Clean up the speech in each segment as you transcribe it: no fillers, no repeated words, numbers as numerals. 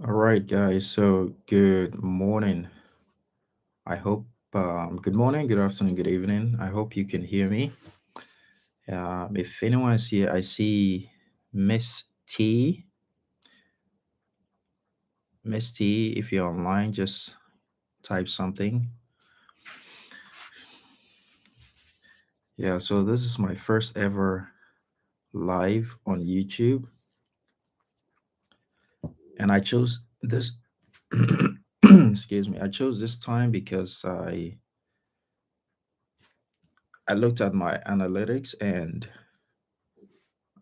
All right, guys. So good morning. I hope. Good morning, good afternoon, good evening. I hope you can hear me. If anyone is here, I see Miss T. Miss T, if you're online, just type something. Yeah. So this is my first ever live on YouTube, and I chose this. Excuse me. I chose this time because I looked at my analytics and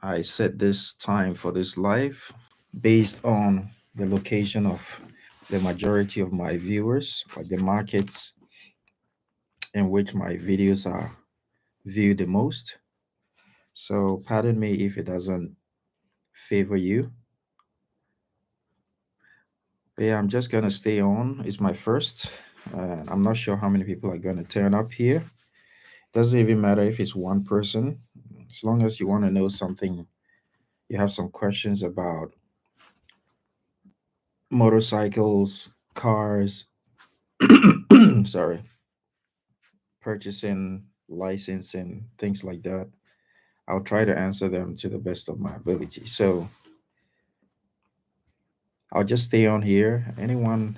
I set this time for this live based on the location of the majority of my viewers, like the markets in which my videos are viewed the most. So, pardon me if it doesn't favor you. But yeah, I'm just gonna stay on. It's my first. I'm not sure how many people are gonna turn up here. Doesn't even matter if it's one person, as long as you want to know something, you have some questions about motorcycles, cars, sorry, purchasing, licensing, things like that. I'll try to answer them to the best of my ability. So I'll just stay on here. Anyone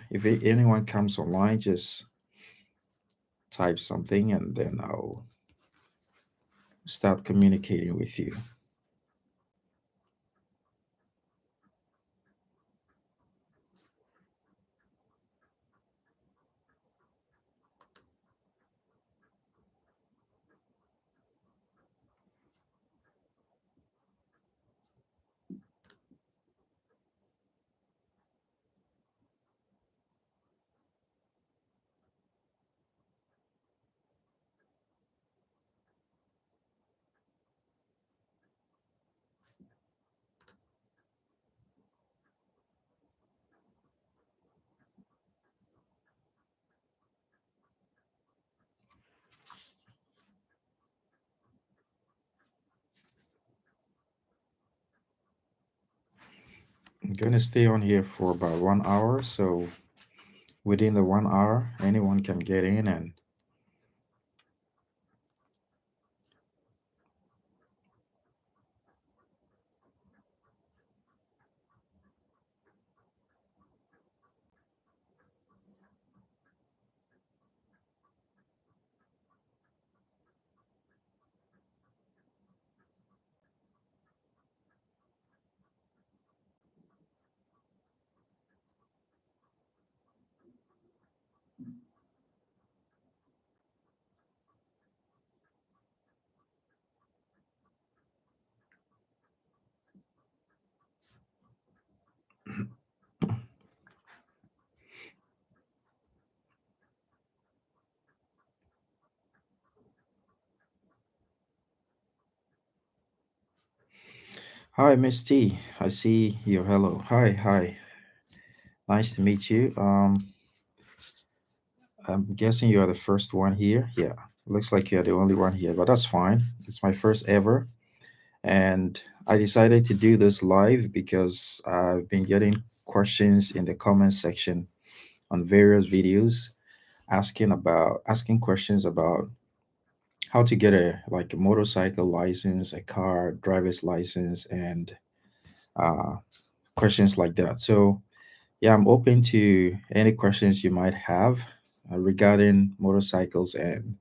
comes online, just type something and then I'll start communicating with you. I'm gonna stay on here for about 1 hour. So within the 1 hour, anyone can get in and hi, Miss T. I see your hello. Hi, hi. Nice to meet you. I'm guessing you are the first one here. Yeah, looks like you're the only one here, but that's fine. It's my first ever, and I decided to do this live because I've been getting questions in the comment section on various videos. asking questions about how to get a like a motorcycle license, a car driver's license, and uh, questions like that. So yeah, I'm open to any questions you might have regarding motorcycles and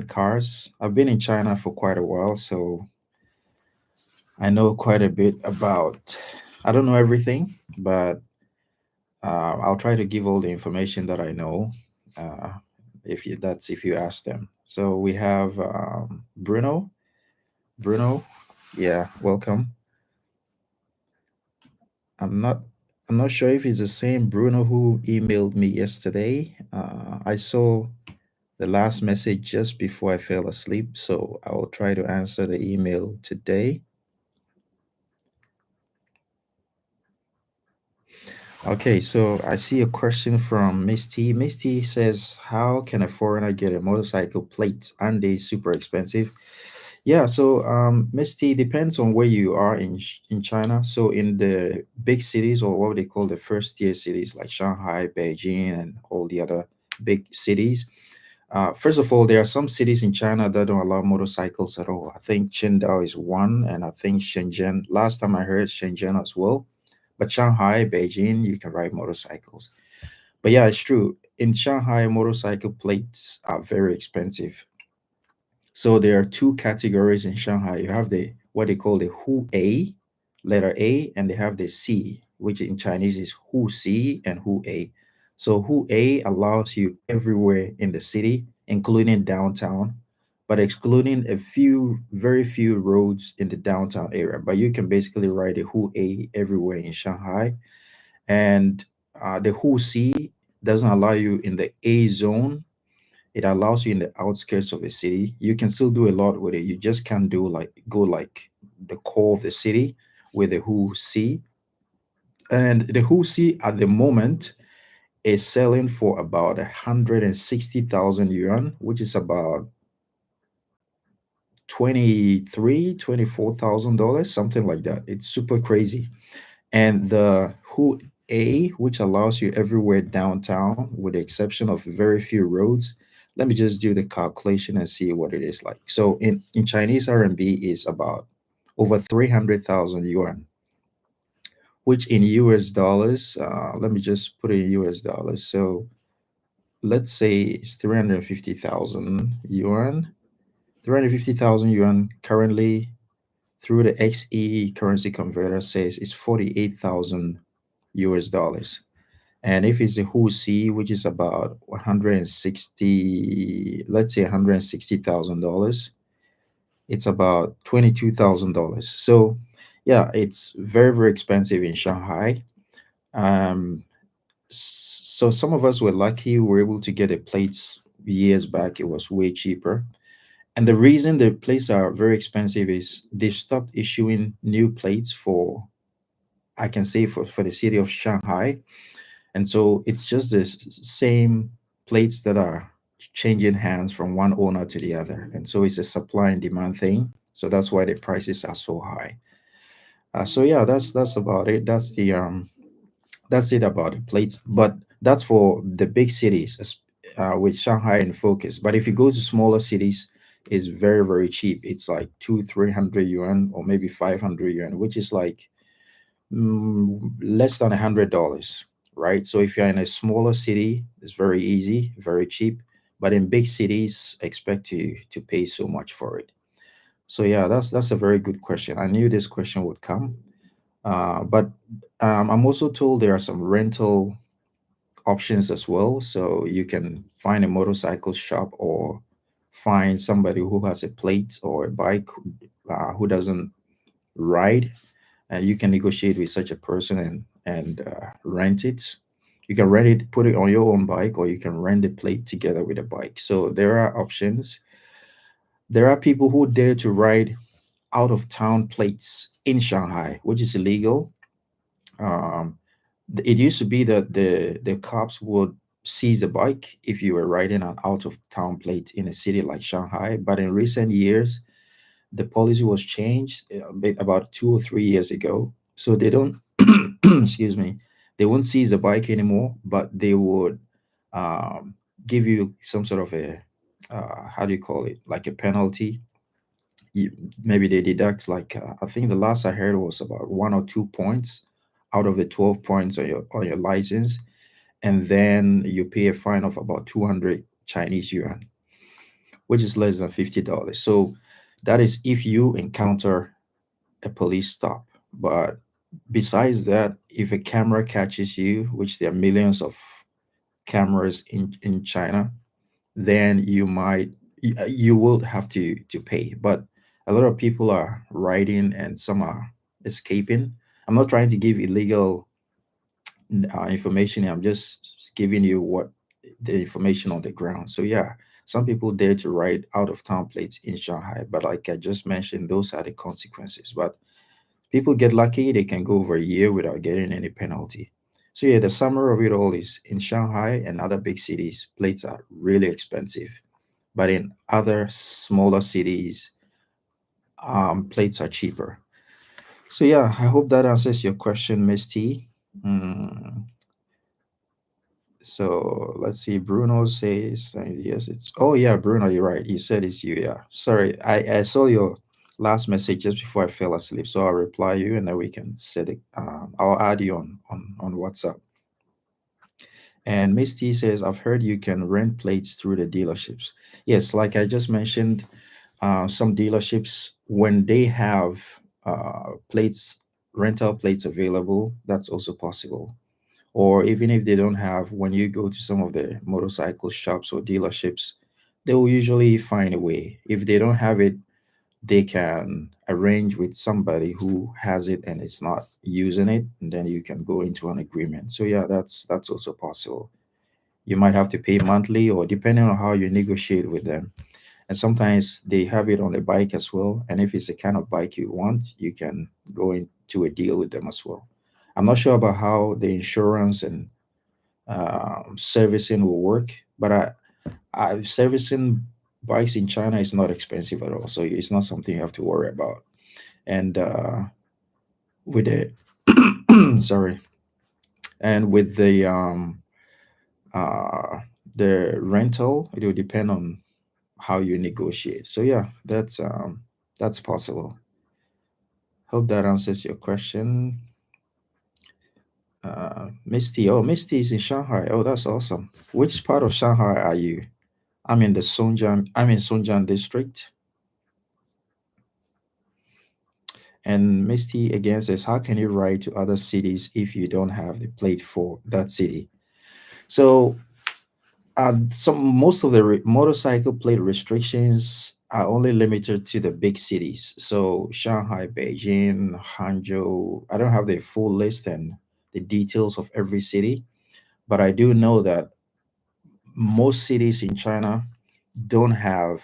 cars. I've been in China for quite a while, so I know quite a bit about. I don't know everything, but I'll try to give all the information that I know. Uh, if you ask them. So we have Bruno. Bruno, yeah, welcome. I'm not. I'm not sure if it's the same Bruno who emailed me yesterday. I saw the last message just before I fell asleep, so I will try to answer the email today. Okay, so I see a question from Misty. Misty says, "How can a foreigner get a motorcycle plate? Aren't they super expensive?" Yeah, so Misty, depends on where you are in China. So in the big cities, or what they call the first tier cities like Shanghai, Beijing, and all the other big cities. First of all, there are some cities in China that don't allow motorcycles at all. I think Qingdao is one, and I think Shenzhen. Last time I heard Shenzhen as well, but Shanghai, Beijing, you can ride motorcycles. But yeah, it's true. In Shanghai, motorcycle plates are very expensive. So there are two categories in Shanghai. You have the what they call the Hu A, letter A, and they have the C, which in Chinese is Hu C and Hu A. So Hu A allows you everywhere in the city, including downtown, but excluding a few, very few roads in the downtown area. But you can basically ride a Hu A everywhere in Shanghai. And the Hu C doesn't allow you in the A zone. It allows you in the outskirts of the city. You can still do a lot with it. You just can't do like go like the core of the city with the Who C. And the Who C at the moment is selling for about 160,000 yuan, which is about 24,000 dollars, something like that. It's super crazy. And the Who A, which allows you everywhere downtown, with the exception of very few roads. Let me just do the calculation and see what it is like. So in Chinese RMB is about over 300,000 yuan, which in US dollars, let me just put it in US dollars. So let's say it's 350,000 yuan. 350,000 yuan currently through the XE currency converter says it's 48,000 US dollars. And if it's a whole C, which is about 160, let's say $160,000, it's about $22,000. So, yeah, it's very, very expensive in Shanghai. Um, so some of us were lucky; we were able to get a plates years back. It was way cheaper. And the reason the plates are very expensive is they've stopped issuing new plates for, I can say, for the city of Shanghai. And so it's just the same plates that are changing hands from one owner to the other. And so it's a supply and demand thing. So that's why the prices are so high. So yeah, that's about it. That's it about the plates. But that's for the big cities, with Shanghai in focus. But if you go to smaller cities, it's very very cheap. It's like 300 yuan or maybe 500 yuan, which is like less than $100, right? So if you're in a smaller city, it's very easy, very cheap. But in big cities, expect to pay so much for it. So yeah, that's a very good question. I knew this question would come. But I'm also told there are some rental options as well. So you can find a motorcycle shop or find somebody who has a plate or a bike who doesn't ride, and you can negotiate with such a person and rent it. You can rent it, put it on your own bike, or you can rent the plate together with a bike. So there are options. There are people who dare to ride out of town plates in Shanghai, which is illegal. Um, it used to be that the cops would seize the bike if you were riding an out of town plate in a city like Shanghai. But in recent years, the policy was changed about 2 or 3 years ago. So they don't, excuse me, they won't seize the bike anymore, but they would give you some sort of a how do you call it, like a penalty. you, Maybe they deduct like I think the last I heard was about 1 or 2 points out of the 12 points on your license, and then you pay a fine of about 200 Chinese yuan, which is less than $50. So that is if you encounter a police stop. But besides that, if a camera catches you, which there are millions of cameras in China, then you will have to pay. But a lot of people are riding and some are escaping. I'm not trying to give illegal information here. I'm just giving you what the information on the ground. So yeah, some people dare to ride out of town plates in Shanghai, but like I just mentioned, those are the consequences. But people get lucky, they can go over a year without getting any penalty. So yeah, the summary of it all is in Shanghai and other big cities, plates are really expensive. But in other smaller cities, plates are cheaper. So yeah, I hope that answers your question, Miss T. Mm, so let's see. Bruno says yes. It's oh yeah, Bruno, you're right. You said it's you. Yeah. Sorry, I saw your last message just before I fell asleep. So I'll reply you, and then we can set it. I'll add you on WhatsApp. And Miss T says, I've heard you can rent plates through the dealerships. Yes, like I just mentioned, some dealerships when they have plates, rental plates available, that's also possible. Or even if they don't have, when you go to some of the motorcycle shops or dealerships, they will usually find a way. If they don't have it, they can arrange with somebody who has it and it's not using it, and then you can go into an agreement. So yeah, that's also possible. You might have to pay monthly or depending on how you negotiate with them. And sometimes they have it on the bike as well. And if it's the kind of bike you want, you can go into a deal with them as well. I'm not sure about how the insurance and servicing will work, but servicing bikes in China is not expensive at all, so it's not something you have to worry about. And with the sorry, and with uh, the rental, it will depend on how you negotiate. So yeah, that's possible. Hope that answers your question. Misty, oh, Misty is in Shanghai. Oh, that's awesome. Which part of Shanghai are you? I'm in Sunjiang district. And Misty again says, how can you ride to other cities if you don't have the plate for that city? So most of the motorcycle plate restrictions are only limited to the big cities. So Shanghai, Beijing, Hangzhou. I don't have the full list and the details of every city, but I do know that most cities in China don't have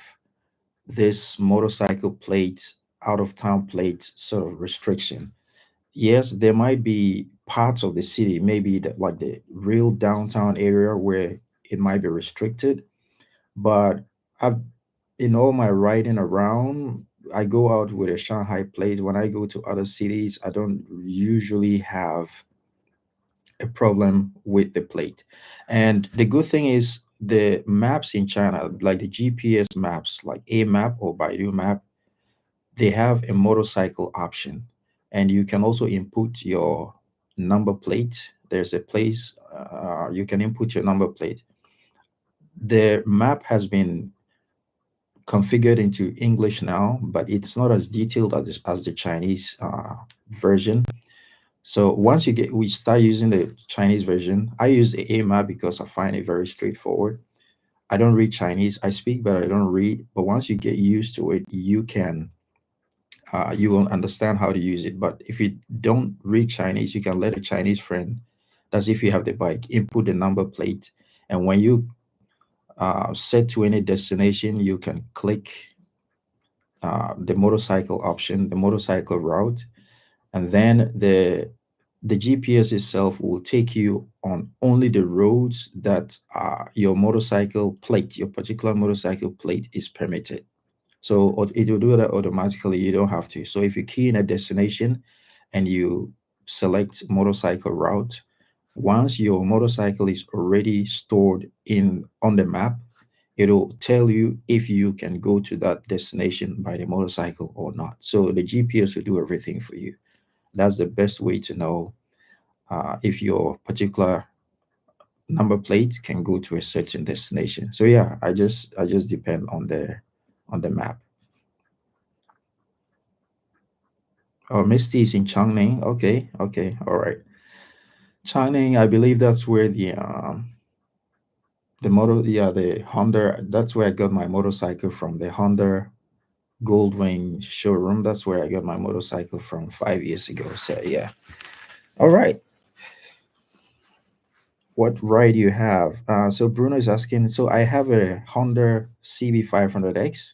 this motorcycle plate, out of town plate sort of restriction. Yes, there might be parts of the city, maybe like the real downtown area where it might be restricted. But I've in all my riding around, I go out with a Shanghai plate. When I go to other cities, I don't usually have a problem with the plate. And the good thing is the maps in China, like the GPS maps, like A map or Baidu map, they have a motorcycle option. And you can also input your number plate. There's a place you can input your number plate. The map has been configured into English now, but it's not as detailed as the Chinese version. So once we start using the Chinese version, I use the AMAP because I find it very straightforward. I don't read Chinese. I speak, but I don't read. But once you get used to it, you will understand how to use it. But if you don't read Chinese, you can let a Chinese friend, that's if you have the bike, input the number plate, and when you set to any destination, you can click the motorcycle option, the motorcycle route, and then the GPS itself will take you on only the roads that your motorcycle plate, your particular motorcycle plate is permitted. So it will do that automatically. You don't have to. So if you key in a destination and you select motorcycle route, Once your motorcycle is already stored in on the map, it'll tell you if you can go to that destination by the motorcycle or not. So the GPS will do everything for you. That's the best way to know if your particular number plate can go to a certain destination. So yeah, I just depend on the map. Oh, Misty is in Changning. Okay, okay, all right. Changning, I believe that's where the motor, yeah, the Honda. That's where I got my motorcycle from. The Honda Goldwing showroom. That's where I got my motorcycle from 5 years ago. So yeah. All right. What ride do you have? So Bruno is asking. So I have a Honda CB500X,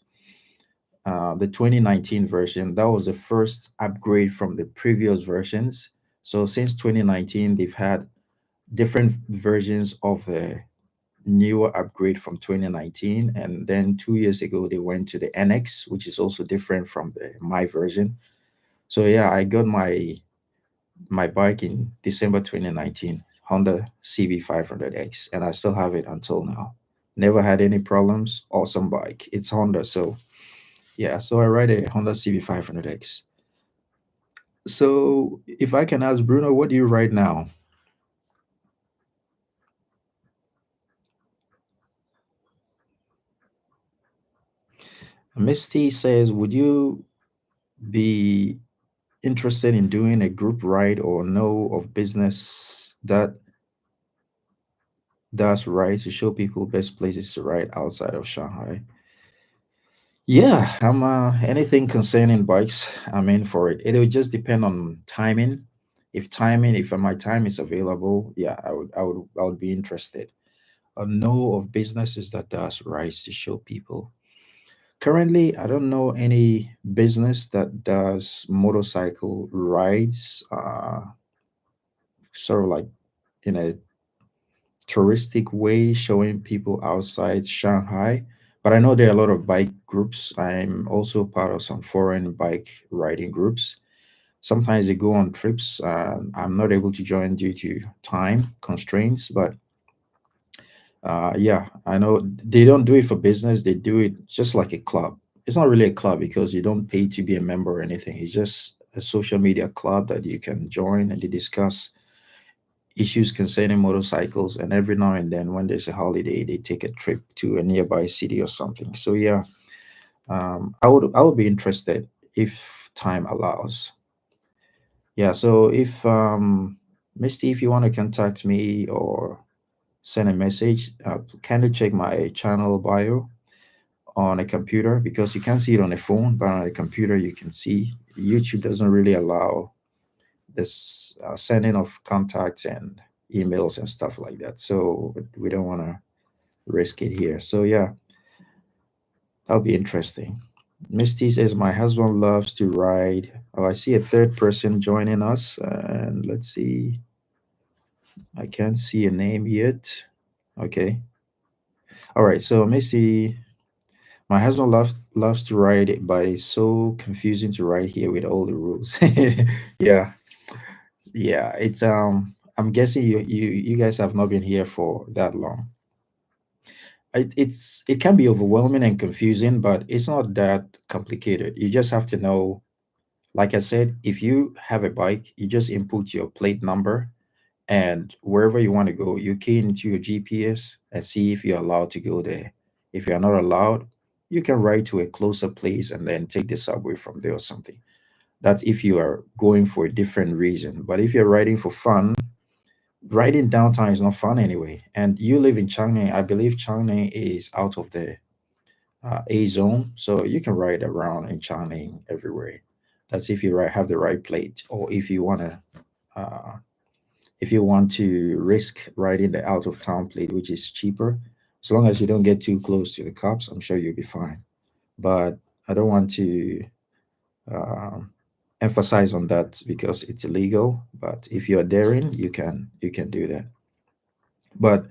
the 2019 version. That was the first upgrade from the previous versions. So since 2019, they've had different versions of the newer upgrade from 2019, and then 2 years ago they went to the NX, which is also different from the my version. So yeah, I got my bike in December 2019, Honda CB500X, and I still have it until now. Never had any problems. Awesome bike. It's Honda, so yeah. So I ride a Honda CB500X. So if I can ask Bruno, what do you ride now? Misty says, would you be interested in doing a group ride or know of business that does rides to show people best places to ride outside of Shanghai? Yeah, I'm anything concerning bikes, I'm in for it. It will just depend on timing. If my time is available, yeah, I would be interested. I know of businesses that does rides to show people. Currently, I don't know any business that does motorcycle rides, sort of like in a touristic way, showing people outside Shanghai. But I know there are a lot of bike groups. I'm also part of some foreign bike riding groups. Sometimes they go on trips. I'm not able to join due to time constraints, but yeah, I know they don't do it for business. They do it just like a club. It's not really a club because you don't pay to be a member or anything. It's just a social media club that you can join and they discuss issues concerning motorcycles, and every now and then when there's a holiday they take a trip to a nearby city or something. So yeah, I would be interested if time allows. Yeah, so if Misty, if you want to contact me or send a message, kindly check my channel bio on a computer, because you can't see it on a phone, but on a computer you can see. YouTube doesn't really allow this sending of contacts and emails and stuff like that. So we don't want to risk it here. So yeah, that'll be interesting. Misty says my husband loves to ride. Oh, I see a third person joining us, and let's see. I can't see a name yet. Okay. All right. So Misty, my husband loves to ride it, but it's so confusing to ride here with all the rules. Yeah, yeah. It's I'm guessing you guys have not been here for that long. It can be overwhelming and confusing, but it's not that complicated. You just have to know, like I said, if you have a bike, you just input your plate number, and wherever you want to go, you key into your GPS and see if you're allowed to go there. If you're not allowed, you can ride to a closer place and then take the subway from there or something. That's if you are going for a different reason. But if you're riding for fun, riding downtown is not fun anyway. And you live in Changning. I believe Changning is out of the A zone, so you can ride around in Changning everywhere. That's if you have the right plate, or uh, if you want to risk riding the out of town plate, which is cheaper. As long as you don't get too close to the cops, I'm sure you'll be fine. But I don't want to um, emphasize on that because it's illegal. But if you're daring, you can do that. But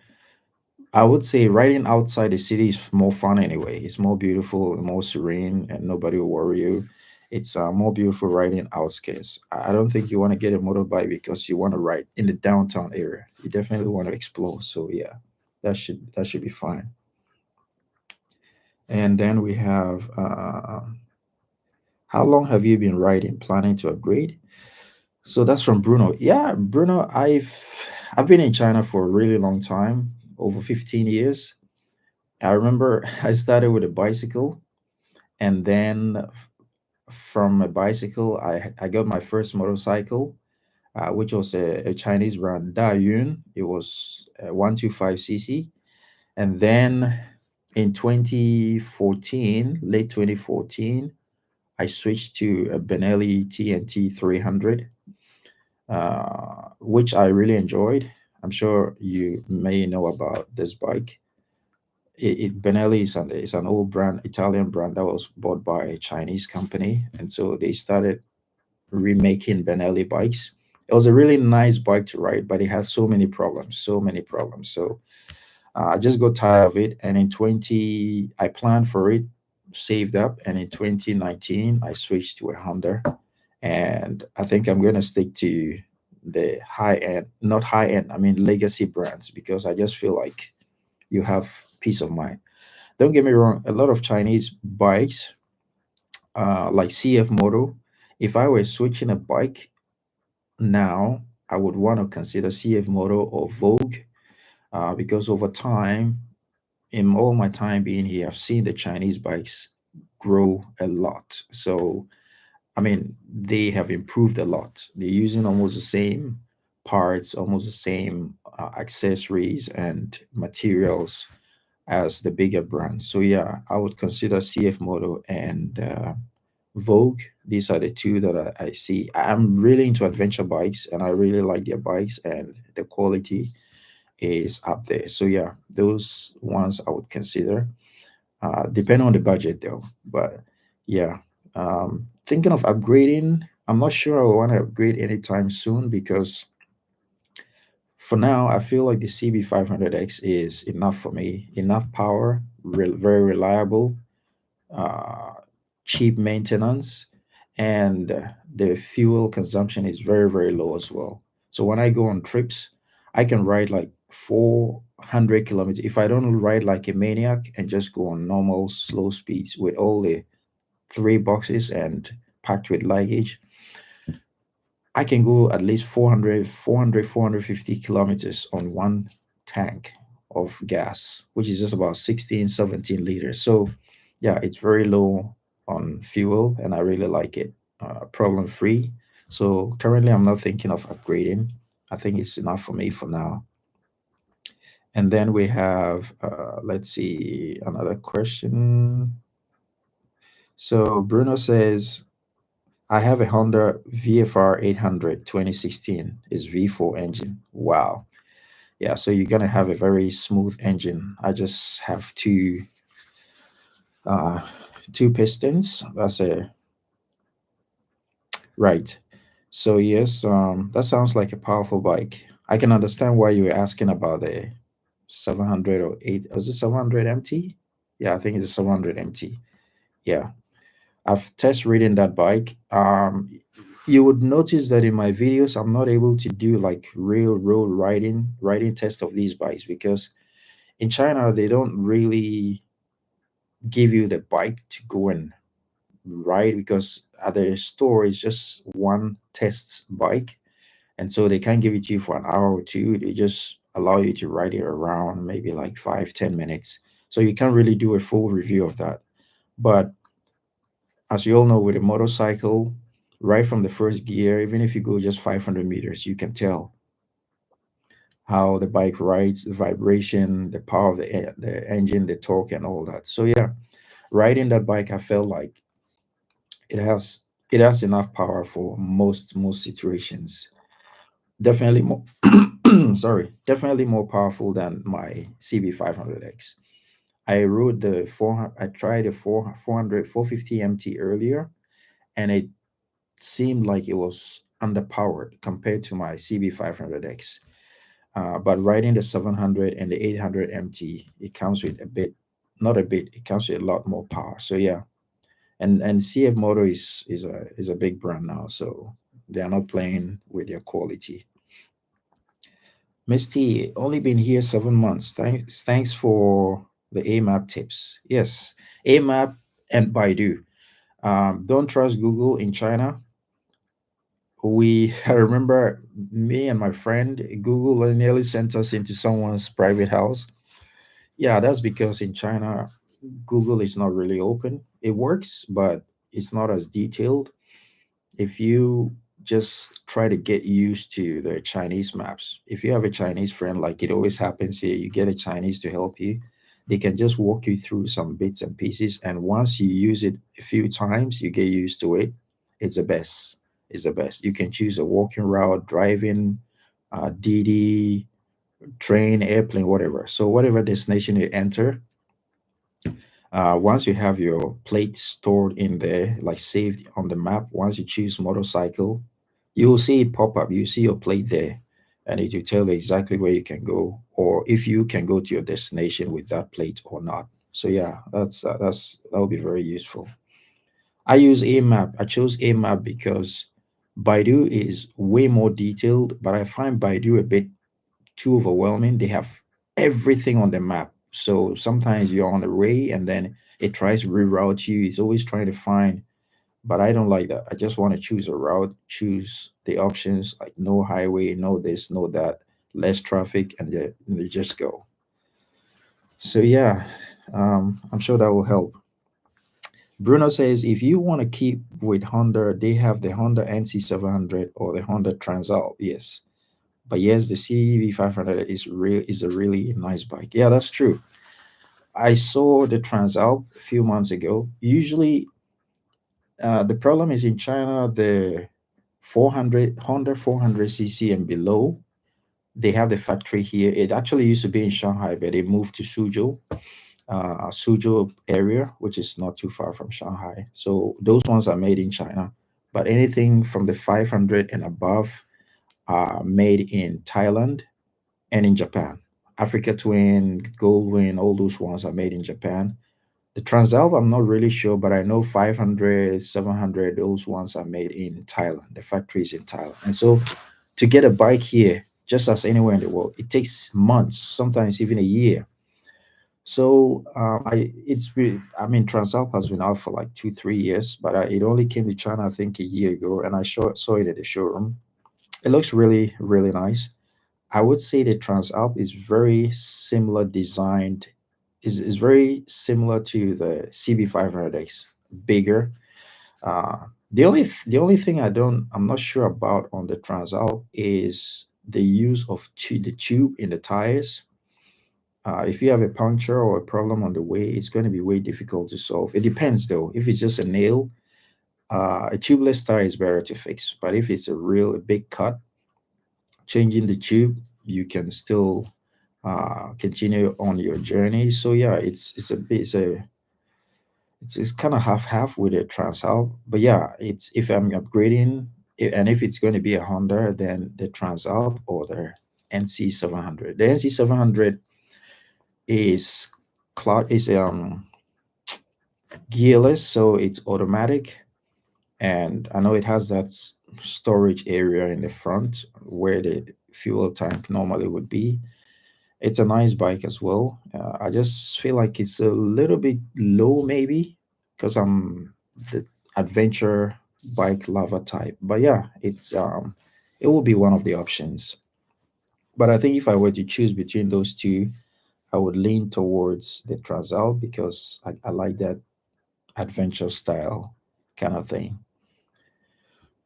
I would say riding outside the city is more fun anyway. It's more beautiful and more serene, and nobody will worry you. It's more beautiful riding outskirts. I don't think you want to get a motorbike because you want to ride in the downtown area. You definitely want to explore. So yeah, that should be fine. And then we have how long have you been riding? Planning to upgrade? So that's from Bruno. Yeah, Bruno, I've been in China for a really long time, over 15 years. I remember I started with a bicycle, and then from a bicycle, I got my first motorcycle, which was a Chinese brand, Dayun. It was 125cc. And then in 2014, late 2014, I switched to a Benelli TNT 300, which I really enjoyed. I'm sure you may know about this bike. Benelli is an old brand, Italian brand that was bought by a Chinese company, and so they started remaking Benelli bikes. It was a really nice bike to ride, but it had so many problems, so many problems. So I just got tired of it, and in 20, I planned for it, saved up, and in 2019, I switched to a Honda, and I think I'm gonna stick to the high end, not high end, I mean legacy brands, because I just feel like you have peace of mind. Don't get me wrong, a lot of Chinese bikes, like CF Moto, if I were switching a bike now, I would want to consider CF Moto or Vogue, because over time, in all my time being here, I've seen the Chinese bikes grow a lot. So, I mean, they have improved a lot. They're using almost the same parts, almost the same accessories and materials as the bigger brands. So, yeah, I would consider CF Moto and Vogue. These are the two that I see. I'm really into adventure bikes, and I really like their bikes, and the quality is up there. So yeah, those ones I would consider. Depending on the budget though. But yeah, thinking of upgrading. I'm not sure I want to upgrade anytime soon because for now I feel like the CB500X is enough for me. Enough power, very reliable, uh, cheap maintenance, and the fuel consumption is very low as well. So when I go on trips, I can ride like 400 kilometers. If I don't ride like a maniac and just go on normal slow speeds with all the three boxes and packed with luggage, I can go at least 450 kilometers on one tank of gas, which is just about 16, 17 liters. So, yeah, it's very low on fuel and I really like it. Problem free. So, currently, I'm not thinking of upgrading. I think it's enough for me for now. And then we have, let's see, another question. So, Bruno says, I have a Honda VFR 800 2016. Is V4 engine. Wow. Yeah, so you're gonna have a very smooth engine. I just have uh two pistons. That's a right. So yes, that sounds like a powerful bike. I can understand why you were asking about the 700 or 8. Was it 700 MT? Yeah, I think it's 700 MT. Yeah, I've test ridden that bike. You would notice that in my videos, I'm not able to do like real road riding test of these bikes because in China they don't really give you the bike to go and ride because at the store it's just one test bike, and so they can't give it to you for an hour or two. They just allow you to ride it around maybe like 5-10 minutes. So you can't really do a full review of that. But as you all know, with a motorcycle, right from the first gear, even if you go just 500 meters, you can tell how the bike rides, the vibration, the power of the engine, the torque, and all that. So yeah, riding that bike, I felt like it has it has enough power for most situations. Definitely more, sorry, definitely more powerful than my CB500X. I rode the 400, I tried the 450 MT earlier, and it seemed like it was underpowered compared to my CB500X. But riding the 700 and the 800 MT, it comes with a bit, not a bit, it comes with a lot more power. So yeah, And CF Moto is a big brand now, so they are not playing with their quality. Misty, only been here 7 months. Thanks for the AMAP tips. Yes, AMAP and Baidu. Don't trust Google in China. I remember me and my friend, Google nearly sent us into someone's private house. Yeah, that's because in China, Google is not really open. It works, but it's not as detailed. If you just try to get used to the Chinese maps, if you have a Chinese friend, like it always happens here, you get a Chinese to help you, they can just walk you through some bits and pieces. And once you use it a few times, you get used to it. It's the best. It's the best. You can choose a walking route, driving, DD, train, airplane, whatever. So, whatever destination you enter, once you have your plate stored in there, like saved on the map, once you choose motorcycle, you will see it pop up. You see your plate there, and it will tell you exactly where you can go, or if you can go to your destination with that plate or not. So yeah, that will be very useful. I use AMAP. I chose AMAP because Baidu is way more detailed, but I find Baidu a bit too overwhelming. They have everything on the map. So sometimes you're on the way and then it tries to reroute you. It's always trying to find, but I don't like that. I just want to choose a route, choose the options like no highway, no this, no that, less traffic, and they just go. So yeah, I'm sure that will help. Bruno says if you want to keep with Honda, they have the Honda NC 700 or the Honda Transalp. Yes, but yes, the CEV 500 is a really nice bike. Yeah, that's true. I saw the Transalp a few months ago. Usually, the problem is in China, the 400 Honda 400cc and below, they have the factory here. It actually used to be in Shanghai, but they moved to Suzhou area, which is not too far from Shanghai. So those ones are made in China. But anything from the 500 and above are made in Thailand and in Japan. Africa Twin, Goldwing, all those ones are made in Japan. The Transalp, I'm not really sure, but I know 500, 700, those ones are made in Thailand. The factory is in Thailand. And so to get a bike here, just as anywhere in the world, it takes months, sometimes even a year. So I mean, Transalp has been out for like 2, 3 years, but it only came to China, I think, a year ago, and I saw it at the showroom. It looks really, really nice. I would say the Transalp is very similar designed, is very similar to the CB500X, bigger. The only thing I'm not sure about on the Transalp is the use of the tube in the tires. If you have a puncture or a problem on the way, it's going to be way difficult to solve. It depends though. If it's just a nail, a tubeless tire is better to fix. But if it's a big cut, changing the tube, you can still continue on your journey. So yeah, it's kind of half with a Transalp. But yeah, it's if I'm upgrading and if it's going to be a Honda, then the Transalp or the NC 700. The NC 700 is gearless, so it's automatic, and I know it has that storage area in the front where the fuel tank normally would be. It's a nice bike as well. I just feel like it's a little bit low, maybe, because I'm the adventure bike lover type. But yeah, it will be one of the options. But I think if I were to choose between those two, I would lean towards the Trazal because I like that adventure style kind of thing.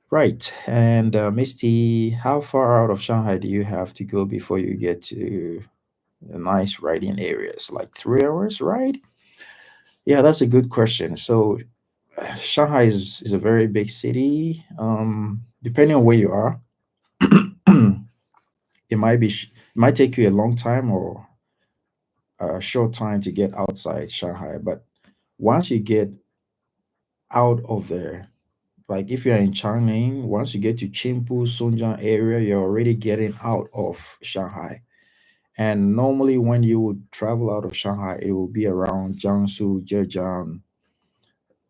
Right. And Misty, how far out of Shanghai do you have to go before you get to the nice riding areas? Like 3 hours, right? Yeah, that's a good question. So Shanghai is a very big city. Depending on where you are, it might take you a long time or a short time to get outside Shanghai. But once you get out of there, like if you're in Changning, once you get to Qingpu, Sunjiang area, you're already getting out of Shanghai. And normally, when you would travel out of Shanghai, it will be around Jiangsu, Zhejiang,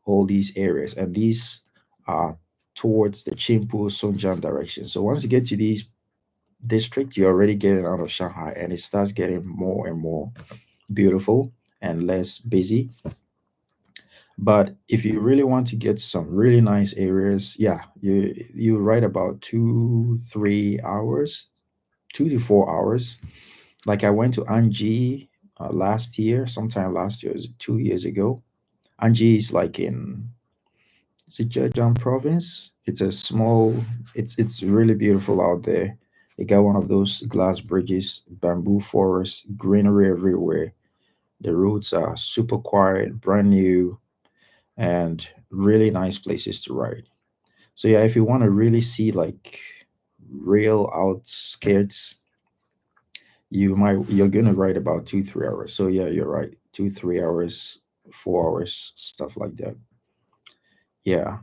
all these areas, and these are towards the Qingpu Sunjiang direction. So once you get to these districts, you're already getting out of Shanghai, and it starts getting more and more beautiful and less busy. But if you really want to get some really nice areas, yeah, you ride about 2 3 hours, 2 to 4 hours. Like I went to Anji last year, sometime last year, 2 years ago. Anji is like in Zhejiang province. It's a small. It's really beautiful out there. They got one of those glass bridges, bamboo forests, greenery everywhere. The roads are super quiet, brand new, and really nice places to ride. So yeah, if you want to really see like real outskirts, you're gonna ride about 2 3 hours. So yeah, you're right, 2 3 hours, 4 hours, stuff like that. Yeah,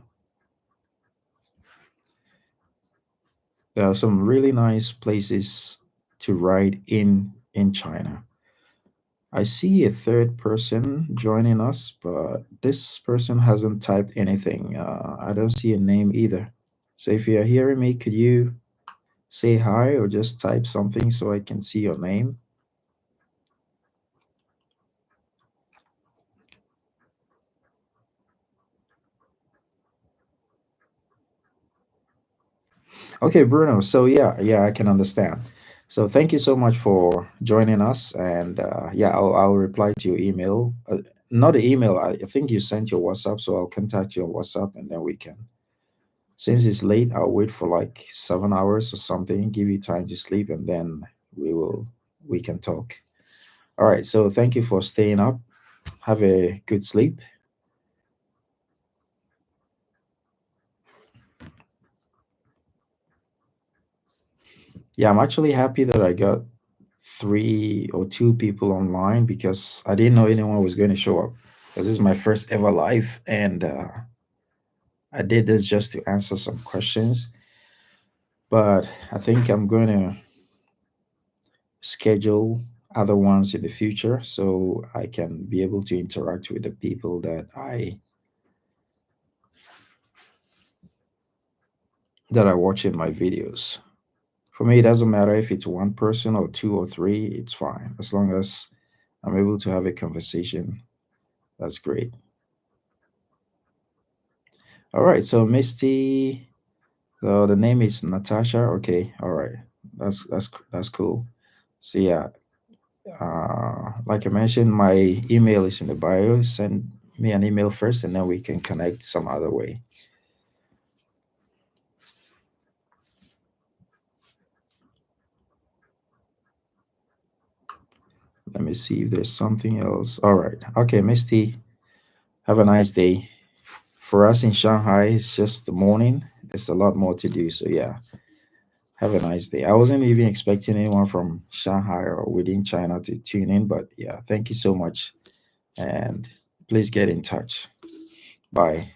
there are some really nice places to ride in China. I see a third person joining us, but this person hasn't typed anything. I don't see a name either. So if you're hearing me, could you say hi or just type something so I can see your name? Okay, Bruno. So yeah, I can understand. So thank you so much for joining us, and yeah, I'll reply to your email. Not the email. I think you sent your WhatsApp, so I'll contact you on WhatsApp, and then we can. Since it's late, I'll wait for like 7 hours or something. Give you time to sleep, and then we will we can talk. All right. So thank you for staying up. Have a good sleep. Yeah, I'm actually happy that I got 3 or 2 people online because I didn't know anyone was going to show up. Because this is my first ever live, and I did this just to answer some questions. But I think I'm going to schedule other ones in the future so I can be able to interact with the people that are watching my videos. For me, it doesn't matter if it's one person or two or three. It's fine as long as I'm able to have a conversation. That's great. All right, so Misty, so the name is Natasha. Okay, all right, that's cool. So yeah, like I mentioned, my email is in the bio. Send me an email first, and then we can connect some other way. Let me see if there's something else. All right, okay, Misty, have a nice day. For us in Shanghai, it's just the morning. There's a lot more to do. So yeah, have a nice day. I wasn't even expecting anyone from Shanghai or within China to tune in, but yeah, thank you so much. And please get in touch. Bye.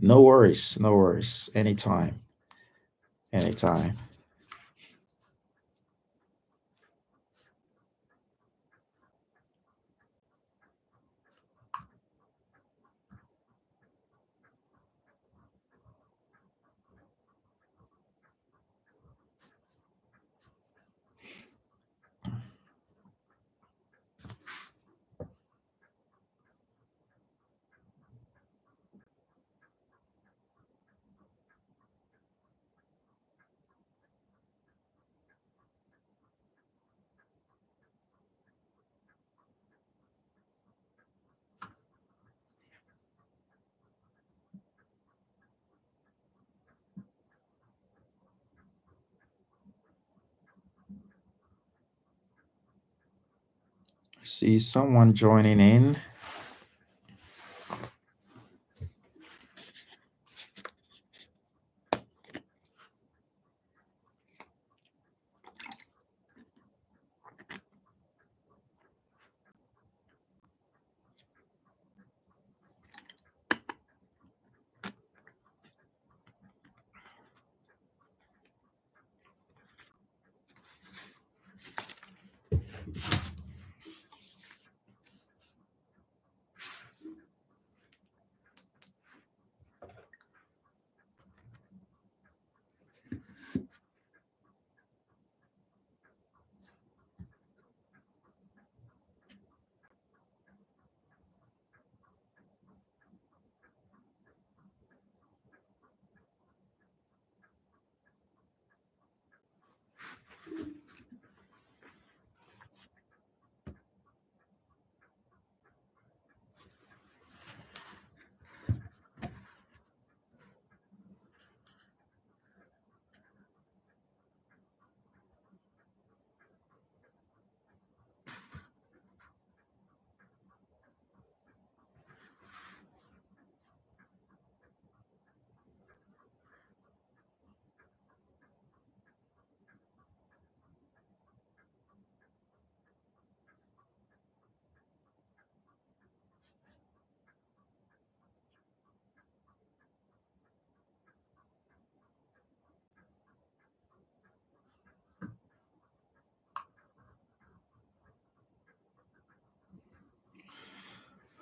No worries. No worries. Anytime. Anytime. See someone joining in.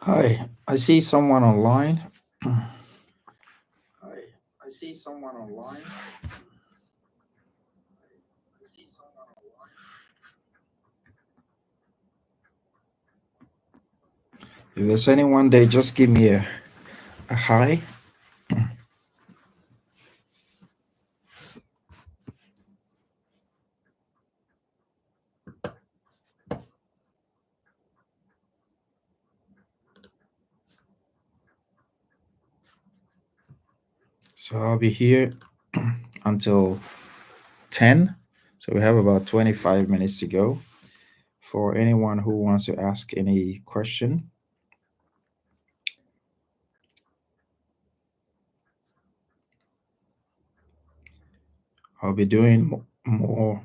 Hi, I see someone online. Hi, I see someone online. I see someone online. If there's anyone there, just give me a hi. So I'll be here until 10. So we have about 25 minutes to go. For anyone who wants to ask any question, I'll be doing more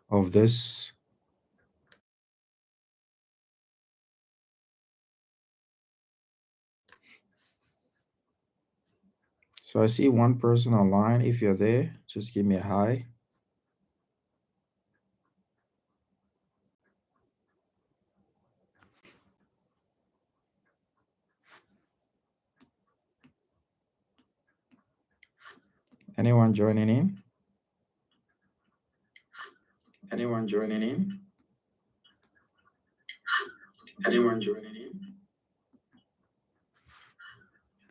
of this. So I see one person online. If you're there, just give me a hi. Anyone joining in? Anyone joining in? Anyone joining in?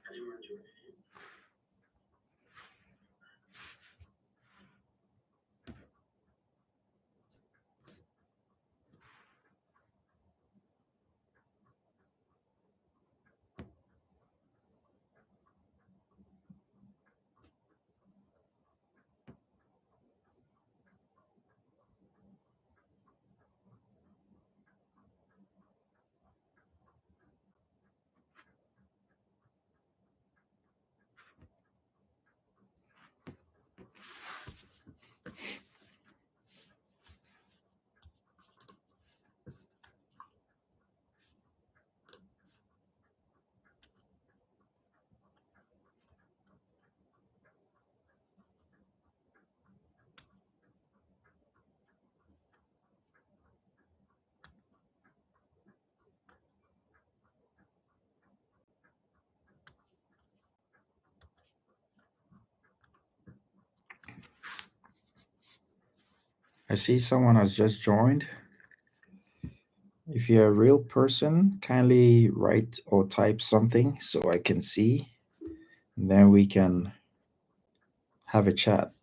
Anyone joining in? I see someone has just joined. If you're a real person, kindly write or type something so I can see. And then we can have a chat.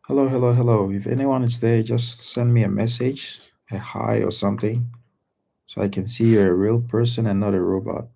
Hello, hello, hello. If anyone is there, just send me a message, a hi or something, so I can see you're a real person and not a robot.